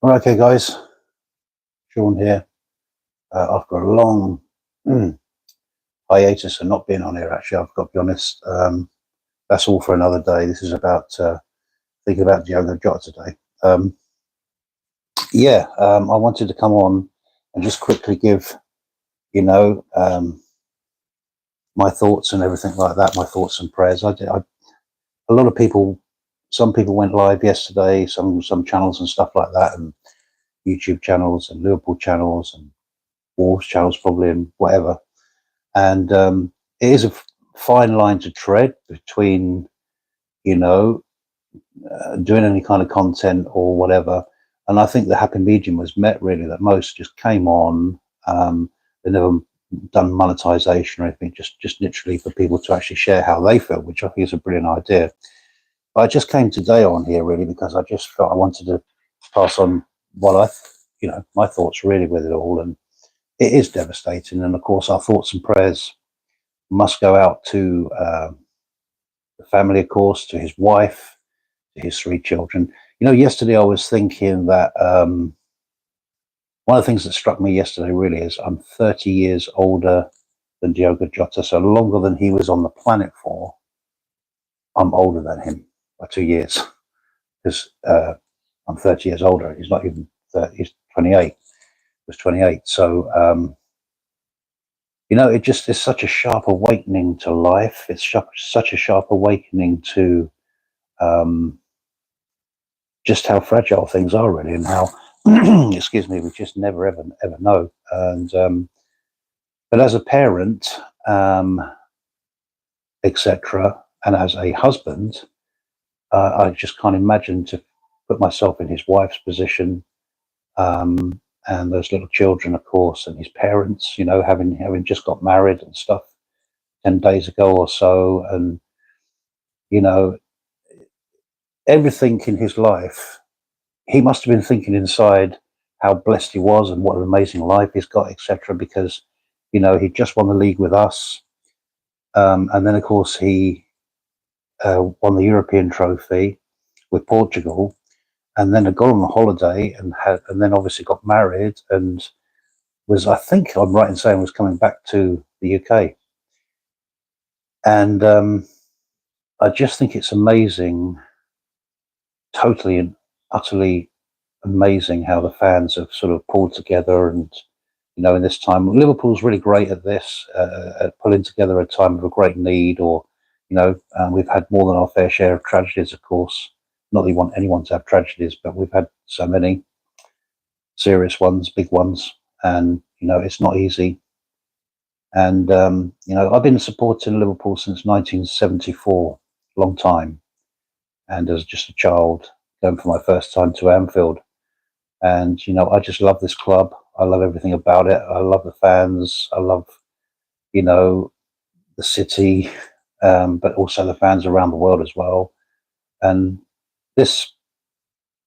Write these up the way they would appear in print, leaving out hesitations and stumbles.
Well, okay, guys, Sean here. After a long hiatus and not being on here, actually, I've got to be honest. That's all for another day. This is about thinking about Diogo Jota today. I wanted to come on and just quickly give, you know, my thoughts and everything like that, my thoughts and prayers. A lot of people, some people went live yesterday, some channels and stuff like that, and YouTube channels and Liverpool channels and Wolves channels probably and whatever. And it is a fine line to tread between, you know, doing any kind of content or whatever. And I think the happy medium was met really, that most just came on. They never done monetization or anything, just literally for people to actually share how they feel, which I think is a brilliant idea. But I just came today on here really because I just felt I wanted to pass on what my thoughts really with it all. And it is devastating. And of course, our thoughts and prayers must go out to the family, of course, to his wife, to his 3 children. Yesterday I was thinking that one of the things that struck me yesterday really is I'm 30 years older than Diogo Jota, so longer than he was on the planet for. I'm older than him by 2 years because I'm 30 years older. He's not even 30, he's 28. He was 28. So, it just is such a sharp awakening to life. It's such a sharp awakening to just how fragile things are really, and how, excuse me, we just never ever know. And but as a parent, etc., and as a husband, I just can't imagine to put myself in his wife's position, and those little children, of course, and his parents. Having just got married and stuff 10 days ago or so, and you know everything in his life. He must have been thinking inside how blessed he was and what an amazing life he's got, etc. Because, he just won the league with us. And then, of course, he won the European trophy with Portugal, and then had gone on a holiday and then obviously got married and was, I think I'm right in saying, was coming back to the UK. And I just think it's amazing, totally and utterly amazing how the fans have sort of pulled together. And in this time, Liverpool's really great at this, at pulling together a time of a great need, or we've had more than our fair share of tragedies, of course. Not that we want anyone to have tragedies, but we've had so many serious ones, big ones, and it's not easy. And I've been supporting Liverpool since 1974, long time, and as just a child, going for my first time to Anfield. And I just love this club. I love everything about it. I love the fans. I love the city, but also the fans around the world as well. And this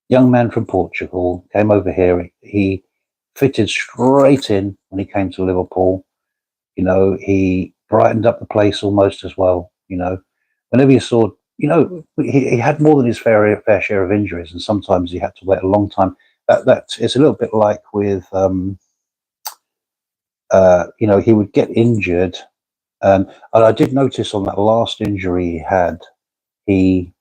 young man from Portugal came over here. He fitted straight in when he came to Liverpool. He brightened up the place almost as well. Whenever you saw, he had more than his fair share of injuries, and sometimes he had to wait a long time. That it's a little bit like with he would get injured, and I did notice on that last injury he had, he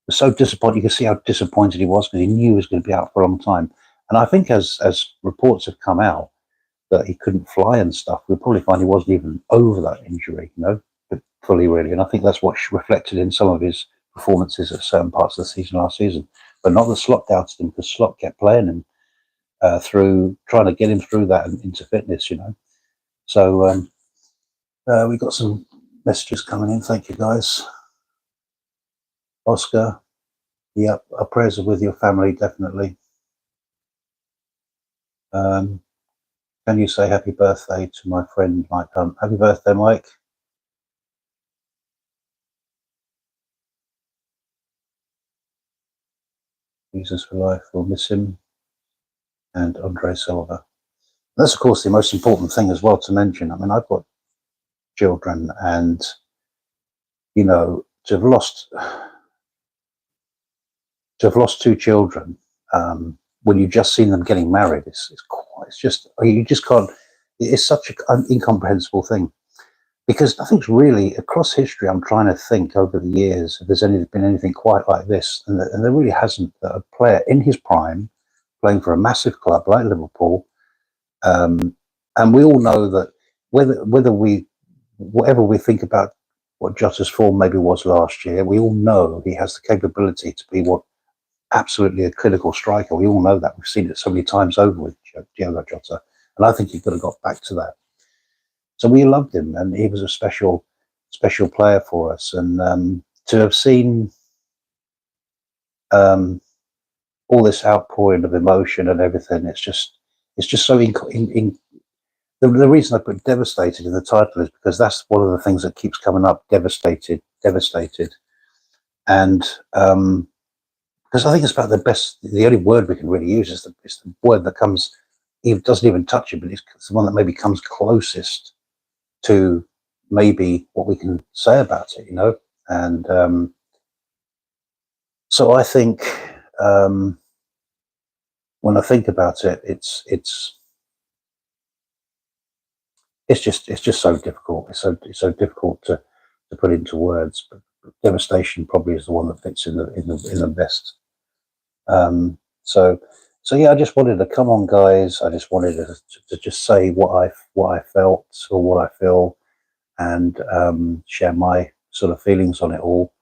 was so disappointed. You could see how disappointed he was because he knew he was going to be out for a long time. And I think as reports have come out that he couldn't fly and stuff, we'll probably find he wasn't even over that injury, fully really. And I think that's what reflected in some of his performances at certain parts of the season last season. But not that Slot doubted him, because Slot kept playing him through, trying to get him through that and into fitness, So we got some messages coming in. Thank you, guys. Oscar, yep, our prayers are with your family, definitely. Can you say happy birthday to my friend Mike Hunt? Happy birthday, Mike. Jesus for life, we'll miss him. And Andre Silva. That's, of course, the most important thing as well to mention. I mean, I've got children, and, to have lost 2 children, when you've just seen them getting married, it's just, you just can't, it's such an incomprehensible thing. Because I think really across history, I'm trying to think over the years if there's been anything quite like this, and there really hasn't. That a player in his prime, playing for a massive club like Liverpool, and we all know that whatever we think about what Jota's form maybe was last year, we all know he has the capability to be what absolutely a clinical striker. We all know that. We've seen it so many times over with Diogo Jota, and I think he could have got back to that. So we loved him, and he was a special player for us. And to have seen all this outpouring of emotion and everything, it's just so the reason I put devastated in the title is because that's one of the things that keeps coming up. Devastated. And because I think it's about the only word we can really use is the word that comes, it doesn't even touch it, but it's the one that maybe comes closest to maybe what we can say about it, and so I think when I think about it, it's just so difficult. It's so difficult to put into words. But Devastation probably is the one that fits in the best. So yeah, I just wanted to come on, guys. I just wanted to just say what I felt or what I feel, and share my sort of feelings on it all.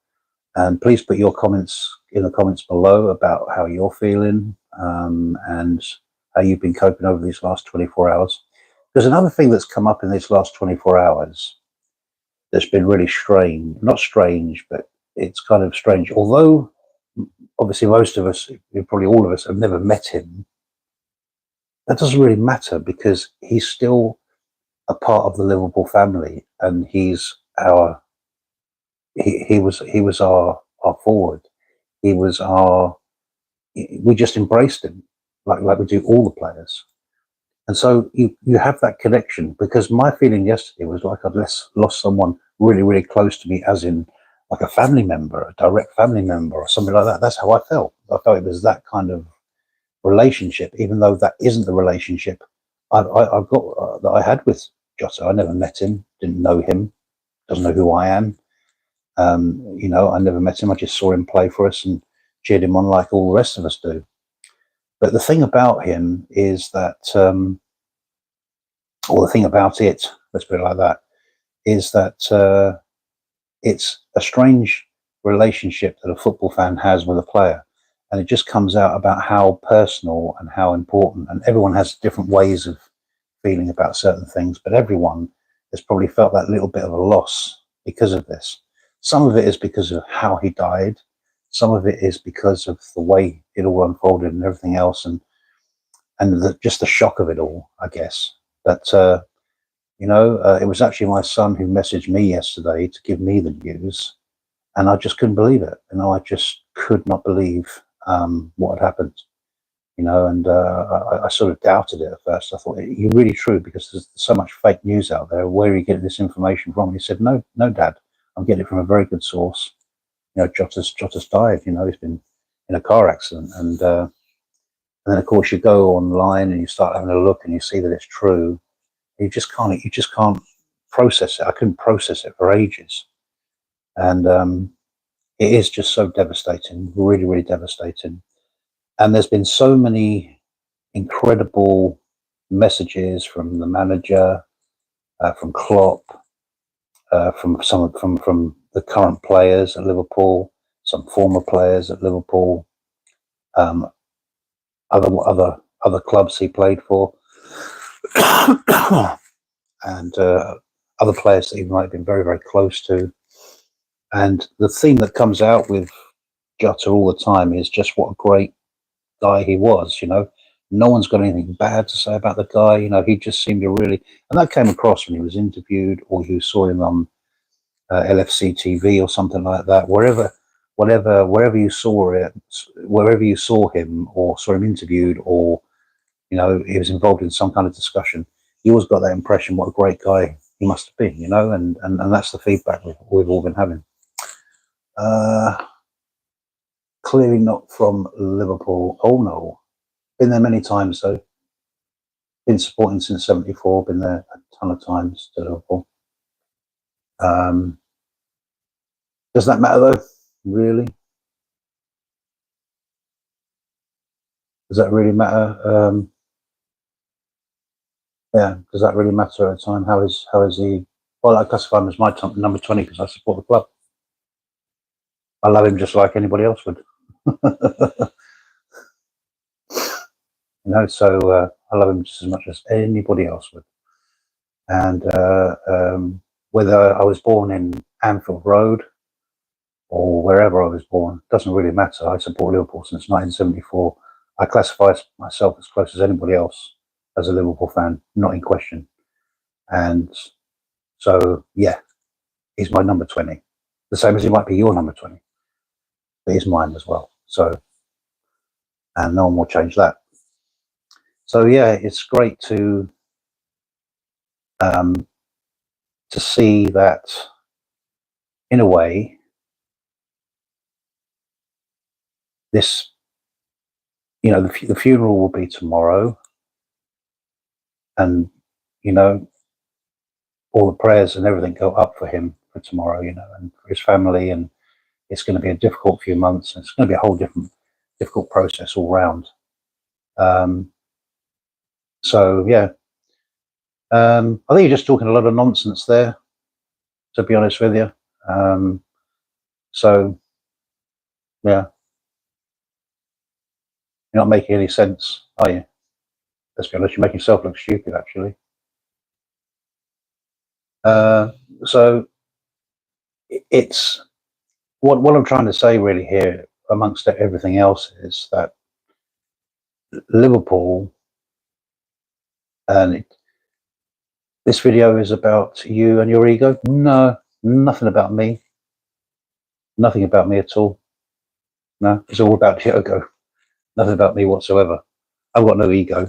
And please put your comments in the comments below about how you're feeling, and how you've been coping over these last 24 hours. There's another thing that's come up in these last 24 hours that's been really strange. Not strange, but it's kind of strange. Although, obviously, most of us, probably all of us, have never met him, that doesn't really matter because he's still a part of the Liverpool family, and he's he was our forward. We just embraced him like we do all the players. And so you have that connection, because my feeling yesterday was like I'd lost someone really, really close to me, as in like a family member, a direct family member or something like that. That's how I felt. I felt it was that kind of relationship, even though that isn't the relationship I've got that I had with Jota. I never met him, didn't know him, doesn't know who I am. I never met him. I just saw him play for us and cheered him on like all the rest of us do. But the thing about him is that, or the thing about it, let's put it like that, is that it's a strange relationship that a football fan has with a player. And it just comes out about how personal and how important, and everyone has different ways of feeling about certain things, but everyone has probably felt that little bit of a loss because of this. Some of it is because of how he died. Some of it is because of the way it all unfolded and everything else, and just the shock of it all, I guess. But it was actually my son who messaged me yesterday to give me the news, and I just couldn't believe it. I just could not believe what had happened. And I sort of doubted it at first. I thought, "Are you really true? Because there's so much fake news out there. Where are you getting this information from?" And he said, "No, Dad, I'm getting it from a very good source. Jota's died. He's been in a car accident." And then of course you go online and you start having a look and you see that it's true. You just can't process it. I couldn't process it for ages, and it is just so devastating, really, really devastating. And there's been so many incredible messages from the manager, from Klopp, from the current players at Liverpool, some former players at Liverpool, other clubs he played for, and other players that he might have been very, very close to. And the theme that comes out with Jota all the time is just what a great guy he was. No one's got anything bad to say about the guy. He just seemed to really, and that came across when he was interviewed, or you saw him on LFC TV or something like that. Wherever you saw it, wherever you saw him or saw him interviewed, or he was involved in some kind of discussion, you always got that impression what a great guy he must have been. And that's the feedback we've all been having. Clearly not from Liverpool. Oh no, Been there many times though. Been supporting since '74. Been there a ton of times to Liverpool. Does that matter though? Really? Does that really matter? Yeah. Does that really matter at a time? How is he? Well, I classify him as my number 20 because I support the club. I love him just like anybody else would. So I love him just as much as anybody else would. And whether I was born in Anfield Road or wherever I was born, doesn't really matter. I support Liverpool since 1974. I classify myself as close as anybody else as a Liverpool fan, not in question. And so, yeah, he's my number 20. The same as he might be your number 20, but he's mine as well. So, and no one will change that. So, yeah, it's great to see that, in a way, this, the funeral will be tomorrow, and all the prayers and everything go up for him for tomorrow, and for his family, and it's going to be a difficult few months, and it's going to be a whole difficult process all round. So yeah, I think you're just talking a lot of nonsense there, to be honest with you. So yeah, you're not making any sense, are you? Let's be honest, you make yourself look stupid, actually. So it's what I'm trying to say really here, amongst everything else, is that Liverpool, and this video is about you and your ego. No, nothing about me. Nothing about me at all. No, it's all about Diogo. Nothing about me whatsoever. I've got no ego.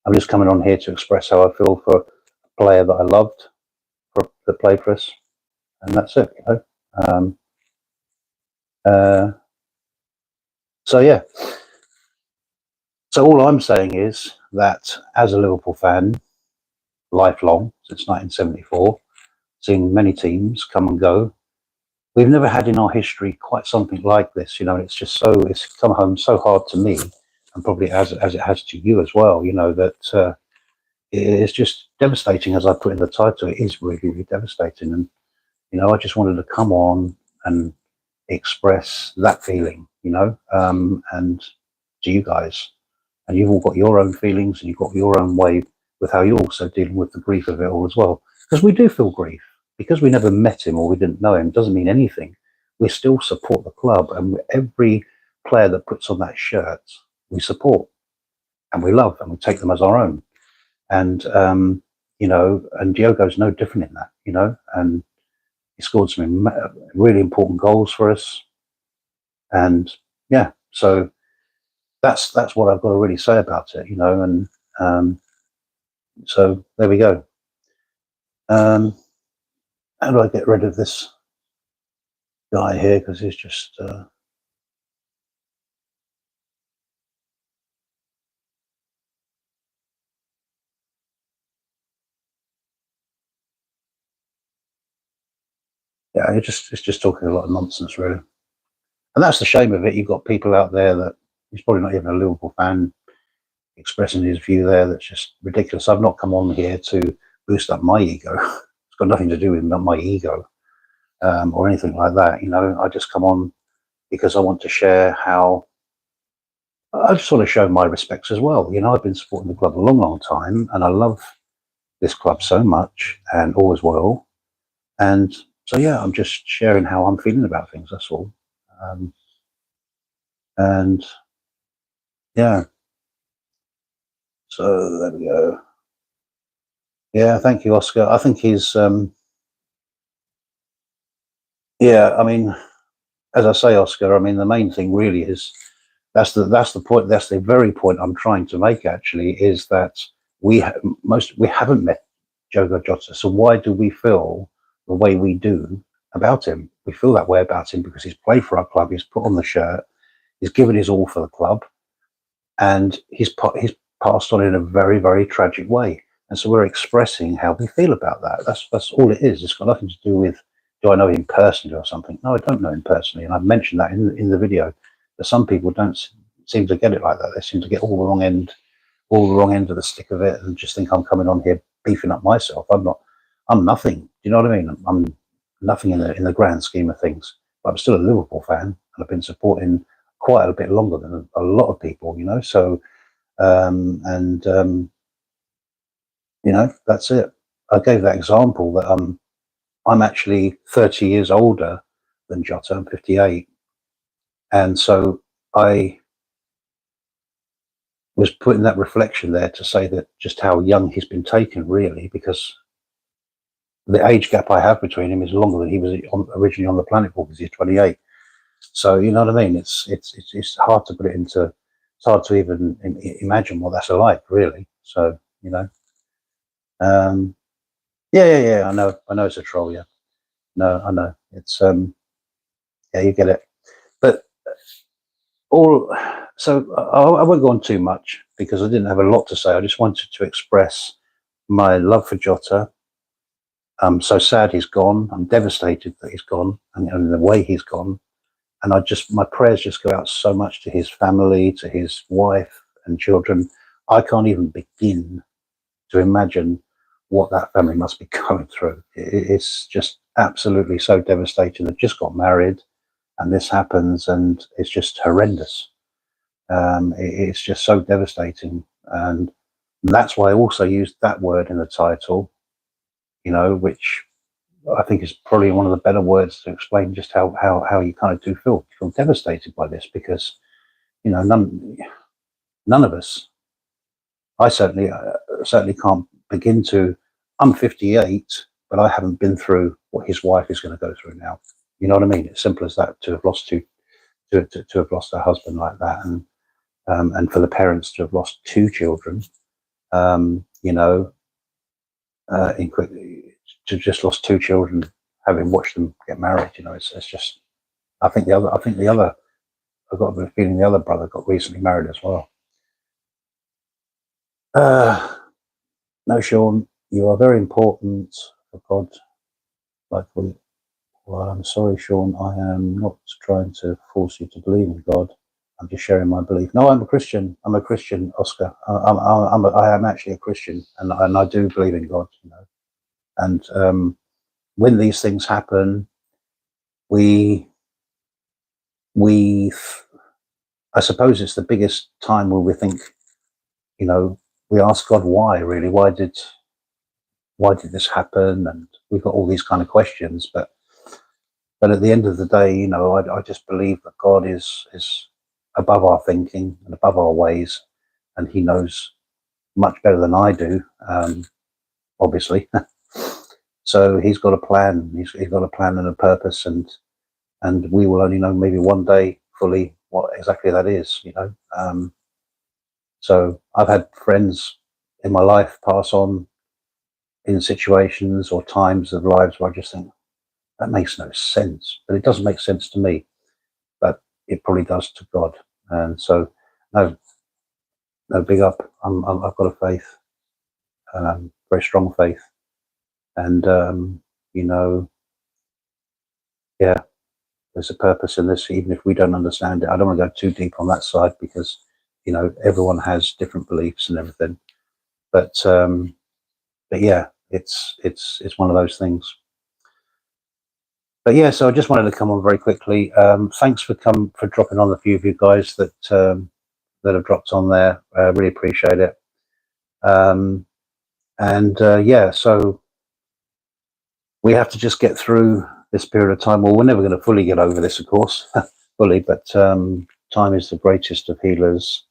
I'm just coming on here to express how I feel for a player that I loved, that played for us, and that's it. So yeah. So all I'm saying is that as a Liverpool fan, lifelong since 1974, seen many teams come and go, we've never had in our history quite something like this. It's come home so hard to me, and probably as it has to you as well. That it's just devastating, as I put in the title. It is really, really devastating, and I just wanted to come on and express that feeling, and to you guys. And you've all got your own feelings, and you've got your own way with how you're also dealing with the grief of it all as well. Because we do feel grief. Because we never met him or we didn't know him doesn't mean anything. We still support the club, and every player that puts on that shirt, we support and we love, and we take them as our own. And and Diogo's no different in that, and he scored some really important goals for us. And yeah, so that's what I've got to really say about it, and so there we go. How do I get rid of this guy here, because he's just yeah, it's just talking a lot of nonsense, really. And that's the shame of it. You've got people out there that he's probably not even a Liverpool fan, expressing his view there. That's just ridiculous. I've not come on here to boost up my ego. It's got nothing to do with my ego or anything like that. I just come on because I want to share how I just want to show my respects as well. I've been supporting the club a long, long time, and I love this club so much, and always will. And so, yeah, I'm just sharing how I'm feeling about things. That's all. And yeah, so there we go. Yeah, thank you, Oscar. I think he's, yeah, I mean, as I say, Oscar, I mean, the main thing really is that's the point. That's the very point I'm trying to make. Actually, is that we haven't met Diogo Jota. So why do we feel the way we do about him? We feel that way about him because he's played for our club. He's put on the shirt. He's given his all for the club. and he's passed on in a very, very tragic way. And so we're expressing how we feel about that. That's all it is. It's got nothing to do with, do I know him personally or something? No, I don't know him personally, and I've mentioned that in the video. But some people don't seem to get it like that. They seem to get all the wrong end of the stick of it, and just think I'm coming on here beefing up myself. I'm not. I'm nothing. Do you know what I mean? I'm nothing in the grand scheme of things. But I'm still a Liverpool fan, and I've been supporting quite a bit longer than a lot of people. You know, so and you know, that's it. I gave that example that I'm actually 30 years older than Jota. I'm 58, and so I was putting that reflection there to say that just how young he's been taken, really, because the age gap I have between him is longer than he was originally on the planet for, because he's 28. So you know what I mean? It's hard to put it into. It's hard to even imagine what that's like, really. So you know, yeah. I know it's a troll. Yeah, no, I know it's yeah, you get it. But all so I won't go on too much because I didn't have a lot to say. I just wanted to express my love for Jota. I'm so sad he's gone. I'm devastated that he's gone and the way he's gone. And my prayers just go out so much to his family, to his wife and children. I can't even begin to imagine what that family must be going through. It's just absolutely so devastating. They've just got married and this happens, and it's just horrendous. It's just so devastating. And that's why I also used that word in the title, you know, which I think is probably one of the better words to explain just how you kind of do feel. You feel devastated by this because, you know, none of us, I certainly can't begin to. I'm 58, but I haven't been through what his wife is going to go through now. You know what I mean? It's simple as that. To have lost to have lost a husband like that, and for the parents to have lost two children, you know, in quick to just lost two children, having watched them get married. You know, it's just. I think the other. I've got a feeling the other brother got recently married as well. No, Sean, you are very important for God. Like well, I'm sorry, Sean. I am not trying to force you to believe in God. I'm just sharing my belief. No, I'm a Christian. I'm a Christian, Oscar. I am actually a Christian, and I do believe in God. You know, and when these things happen, we I suppose it's the biggest time where we think, you know, we ask God why. Really, why did this happen? And we've got all these kind of questions, but at the end of the day, you know, I just believe that God is above our thinking and above our ways, and He knows much better than I do, obviously. So He's got a plan. He's got a plan and a purpose, and we will only know maybe one day fully what exactly that is. You know, so I've had friends in my life pass on in situations or times of lives where I just think that makes no sense, but it doesn't make sense to me. But it probably does to God. And so, no, big up. I've got a faith, very strong faith, and you know, yeah, there's a purpose in this, even if we don't understand it. I don't want to go too deep on that side because, you know, everyone has different beliefs and everything. But yeah, it's one of those things. But yeah, so I just wanted to come on very quickly. Thanks for dropping on, a few of you guys that have dropped on there. Really appreciate it. Yeah, so we have to just get through this period of time. Well, we're never going to fully get over this, of course, fully, but time is the greatest of healers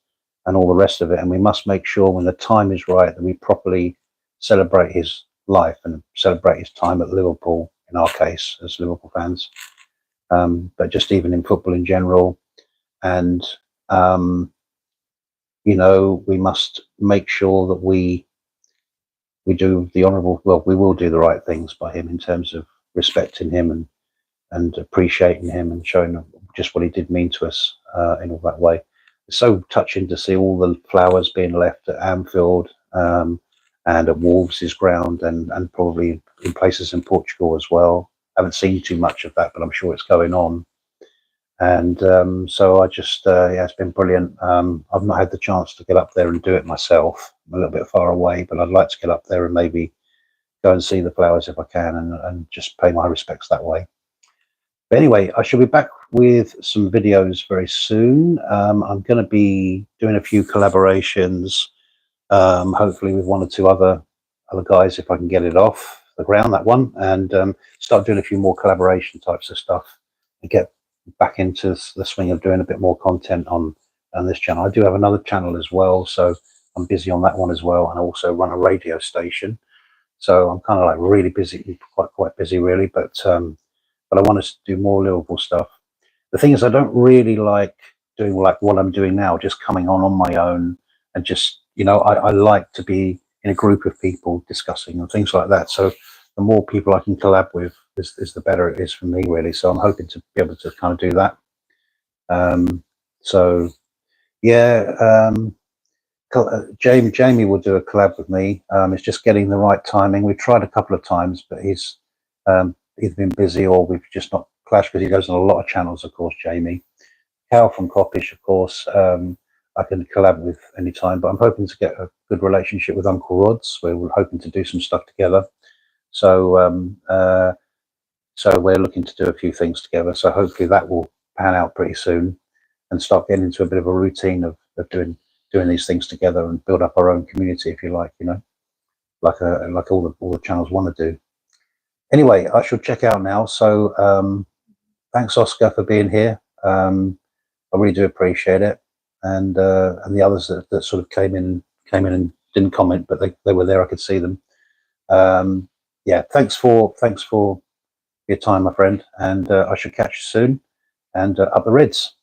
and all the rest of it. And we must make sure when the time is right that we properly celebrate his life and celebrate his time at Liverpool, in our case, as Liverpool fans, but just even in football in general. And, you know, we must make sure that we do the honourable, well, we will do the right things by him in terms of respecting him and appreciating him and showing just what he did mean to us in all that way. it's so touching to see all the flowers being left at Anfield, and at Wolves' ground, and probably in places in Portugal as well. I haven't seen too much of that, but I'm sure it's going on. And so I just, yeah, it's been brilliant. I've not had the chance to get up there and do it myself. I'm a little bit far away, but I'd like to get up there and maybe go and see the flowers if I can, and just pay my respects that way. But anyway, I shall be back with some videos very soon. I'm going to be doing a few collaborations, hopefully with one or two other guys if I can get it off the ground, that one, and start doing a few more collaboration types of stuff and get back into the swing of doing a bit more content on this channel. I do have another channel as well, so I'm busy on that one as well, and I also run a radio station, so I'm kind of like really busy, quite busy really, but I want to do more Liverpool stuff. The thing is, I don't really like doing like what I'm doing now, just coming on my own and just, you know, I like to be in a group of people discussing and things like that. So the more people I can collab with is the better it is for me, really. So I'm hoping to be able to kind of do that. So yeah, Jamie will do a collab with me. It's just getting the right timing. We've tried a couple of times, but he's either been busy or we've just not clashed, because he goes on a lot of channels, of course, Jamie. Cal from Coppish, of course, I can collab with anytime, but I'm hoping to get a good relationship with Uncle Rod's, where we're hoping to do some stuff together. So so we're looking to do a few things together. So hopefully that will pan out pretty soon and start getting into a bit of a routine of doing these things together and build up our own community, if you like, you know, like all the channels want to do. Anyway, I shall check out now. So thanks, Oscar, for being here. I really do appreciate it, and the others that sort of came in and didn't comment, but they were there. I could see them. Yeah, thanks for your time, my friend, and I shall catch you soon. And up the Reds.